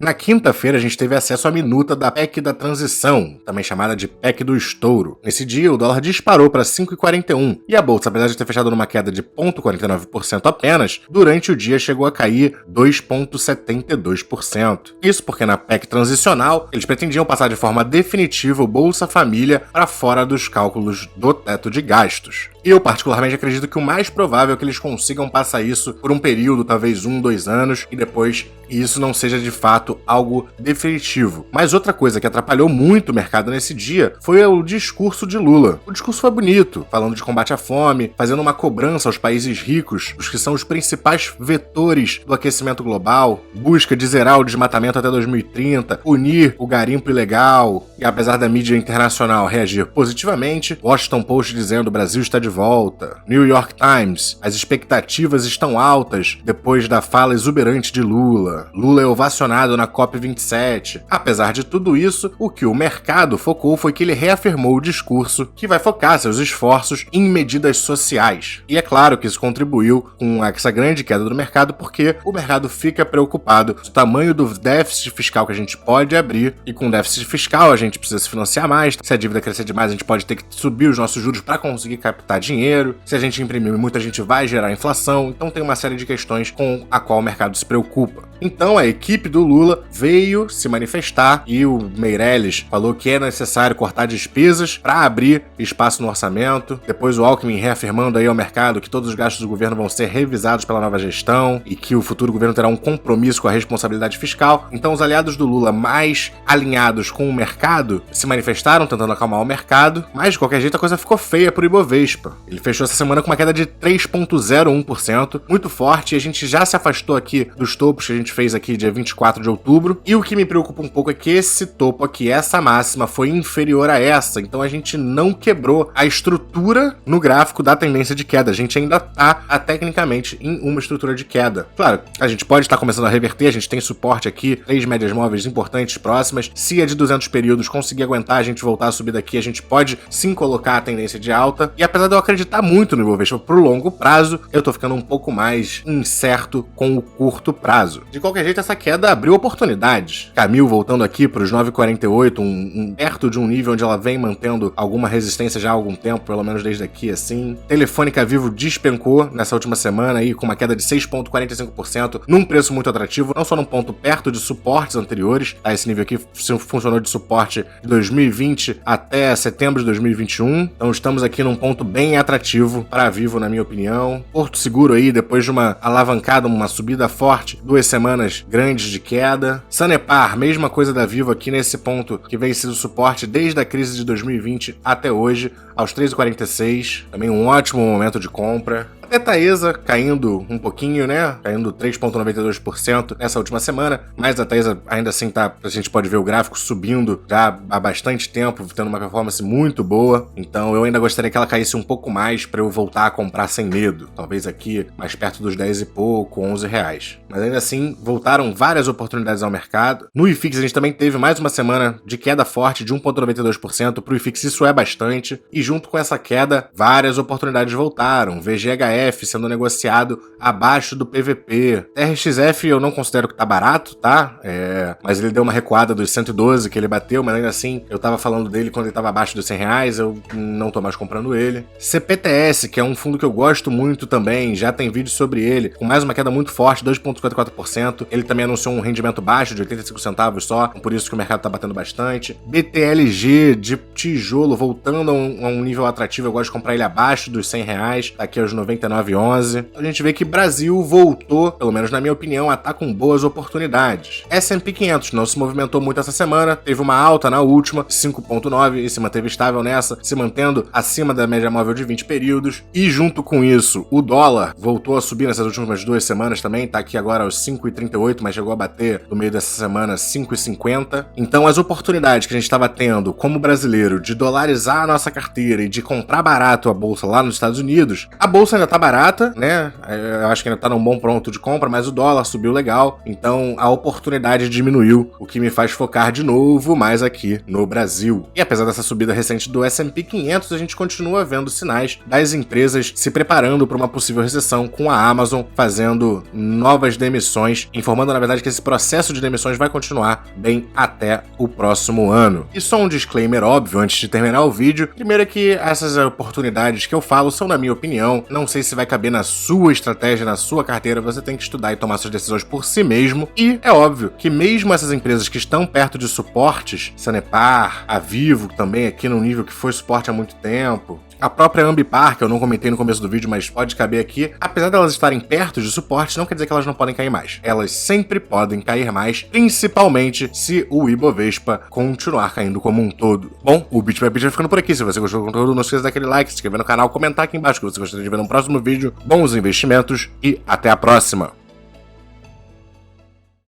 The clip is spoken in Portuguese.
Na quinta-feira, a gente teve acesso à minuta da PEC da transição, também chamada de PEC do estouro. Nesse dia, o dólar disparou para 5,41 e a bolsa, apesar de ter fechado numa queda de 0,49% apenas, durante o dia chegou a cair 2,72%. Isso porque na PEC transicional, eles pretendiam passar de forma definitiva o Bolsa Família para fora dos cálculos do teto de gastos. E eu particularmente acredito que o mais provável é que eles consigam passar isso por um período, talvez 1, 2 anos, e depois isso não seja de fato algo definitivo. Mas outra coisa que atrapalhou muito o mercado nesse dia foi o discurso de Lula. O discurso foi bonito, falando de combate à fome, fazendo uma cobrança aos países ricos, os que são os principais vetores do aquecimento global, busca de zerar o desmatamento até 2030, punir o garimpo ilegal, e apesar da mídia internacional reagir positivamente, Washington Post dizendo o Brasil está de volta, New York Times, as expectativas estão altas depois da fala exuberante de Lula, Lula é ovacionado na COP27. Apesar de tudo isso, o que o mercado focou foi que ele reafirmou o discurso que vai focar seus esforços em medidas sociais. E é claro que isso contribuiu com essa grande queda do mercado, porque o mercado fica preocupado com o tamanho do déficit fiscal que a gente pode abrir, e com déficit fiscal a gente precisa se financiar mais, se a dívida crescer demais a gente pode ter que subir os nossos juros para conseguir captar dinheiro, se a gente imprimir muita gente vai gerar inflação, então tem uma série de questões com a qual o mercado se preocupa. Então a equipe do Lula veio se manifestar e o Meirelles falou que é necessário cortar despesas para abrir espaço no orçamento. Depois o Alckmin reafirmando aí ao mercado que todos os gastos do governo vão ser revisados pela nova gestão e que o futuro governo terá um compromisso com a responsabilidade fiscal. Então os aliados do Lula mais alinhados com o mercado se manifestaram tentando acalmar o mercado, mas de qualquer jeito a coisa ficou feia pro Ibovespa. Ele fechou essa semana com uma queda de 3,01%, muito forte, e a gente já se afastou aqui dos topos que a gente fez aqui dia 24 de outubro, e o que me preocupa um pouco é que esse topo aqui, essa máxima, foi inferior a essa, então a gente não quebrou a estrutura no gráfico da tendência de queda, a gente ainda tá tecnicamente em uma estrutura de queda. Claro, a gente pode estar começando a reverter, a gente tem suporte aqui, 3 médias móveis importantes próximas, se a de 200 períodos conseguir aguentar a gente voltar a subir daqui, a gente pode sim colocar a tendência de alta, e apesar de eu acreditar muito no Ibovespa pro longo prazo, eu tô ficando um pouco mais incerto com o curto prazo. De qualquer jeito, essa queda abriu oportunidades. Camil voltando aqui para os 9,48, perto de um nível onde ela vem mantendo alguma resistência já há algum tempo, pelo menos desde aqui, assim. Telefônica Vivo despencou nessa última semana aí, com uma queda de 6,45%, num preço muito atrativo, não só num ponto perto de suportes anteriores, tá? Esse nível aqui funcionou de suporte de 2020 até setembro de 2021, então estamos aqui num ponto bem atrativo para a Vivo, na minha opinião. Porto Seguro aí, depois de uma alavancada, uma subida forte, 2 semanas grandes de queda. Sanepar, mesma coisa da Vivo aqui nesse ponto que vem sido suporte desde a crise de 2020 até hoje, aos 3,46, também um ótimo momento de compra. Até Taesa caindo um pouquinho, né? Caindo 3,92% nessa última semana, mas a Taesa ainda assim tá, a gente pode ver o gráfico subindo já há bastante tempo, tendo uma performance muito boa, então eu ainda gostaria que ela caísse um pouco mais para eu voltar a comprar sem medo, talvez aqui mais perto dos 10 e pouco, 11 reais. Mas ainda assim, voltaram várias oportunidades ao mercado. No IFIX a gente também teve mais uma semana de queda forte de 1,92%, pro IFIX isso é bastante, e junto com essa queda, várias oportunidades voltaram, VGHF sendo negociado abaixo do PVP. RXF eu não considero que tá barato, tá? Mas ele deu uma recuada dos 112 que ele bateu, mas ainda assim eu tava falando dele quando ele tava abaixo dos 100 reais, eu não tô mais comprando ele. CPTS, que é um fundo que eu gosto muito também, já tem vídeo sobre ele, com mais uma queda muito forte, 2,54%. Ele também anunciou um rendimento baixo de 85 centavos só, por isso que o mercado tá batendo bastante. BTLG de tijolo voltando a um nível atrativo, eu gosto de comprar ele abaixo dos 100 reais, tá aqui aos 99,11. A gente vê que Brasil voltou, pelo menos na minha opinião, a estar com boas oportunidades. S&P 500 não se movimentou muito essa semana, teve uma alta na última, 5,9, e se manteve estável nessa, se mantendo acima da média móvel de 20 períodos. E junto com isso, o dólar voltou a subir nessas últimas 2 semanas também, tá aqui agora aos 5,38, mas chegou a bater no meio dessa semana 5,50. Então as oportunidades que a gente estava tendo como brasileiro de dolarizar a nossa carteira e de comprar barato a bolsa lá nos Estados Unidos, a bolsa ainda tá barata, né? Eu acho que ainda tá num bom ponto de compra, mas o dólar subiu legal, então a oportunidade diminuiu, o que me faz focar de novo mais aqui no Brasil. E apesar dessa subida recente do S&P 500, a gente continua vendo sinais das empresas se preparando para uma possível recessão, com a Amazon fazendo novas demissões, informando na verdade que esse processo de demissões vai continuar bem até o próximo ano. E só um disclaimer óbvio antes de terminar o vídeo. Primeiro é que essas oportunidades que eu falo são na minha opinião, não sei se vai caber na sua estratégia, na sua carteira, você tem que estudar e tomar suas decisões por si mesmo. E é óbvio que mesmo essas empresas que estão perto de suportes, Sanepar, a Vivo também aqui no nível que foi suporte há muito tempo, a própria Ambipar, que eu não comentei no começo do vídeo, mas pode caber aqui, apesar delas estarem perto de suporte, não quer dizer que elas não podem cair mais. Elas sempre podem cair mais, principalmente se o Ibovespa continuar caindo como um todo. Bom, o Bit by Bit vai ficando por aqui. Se você gostou do conteúdo, não esqueça daquele like, se inscrever no canal, comentar aqui embaixo que você gostaria de ver no próximo vídeo. Bons investimentos e até a próxima!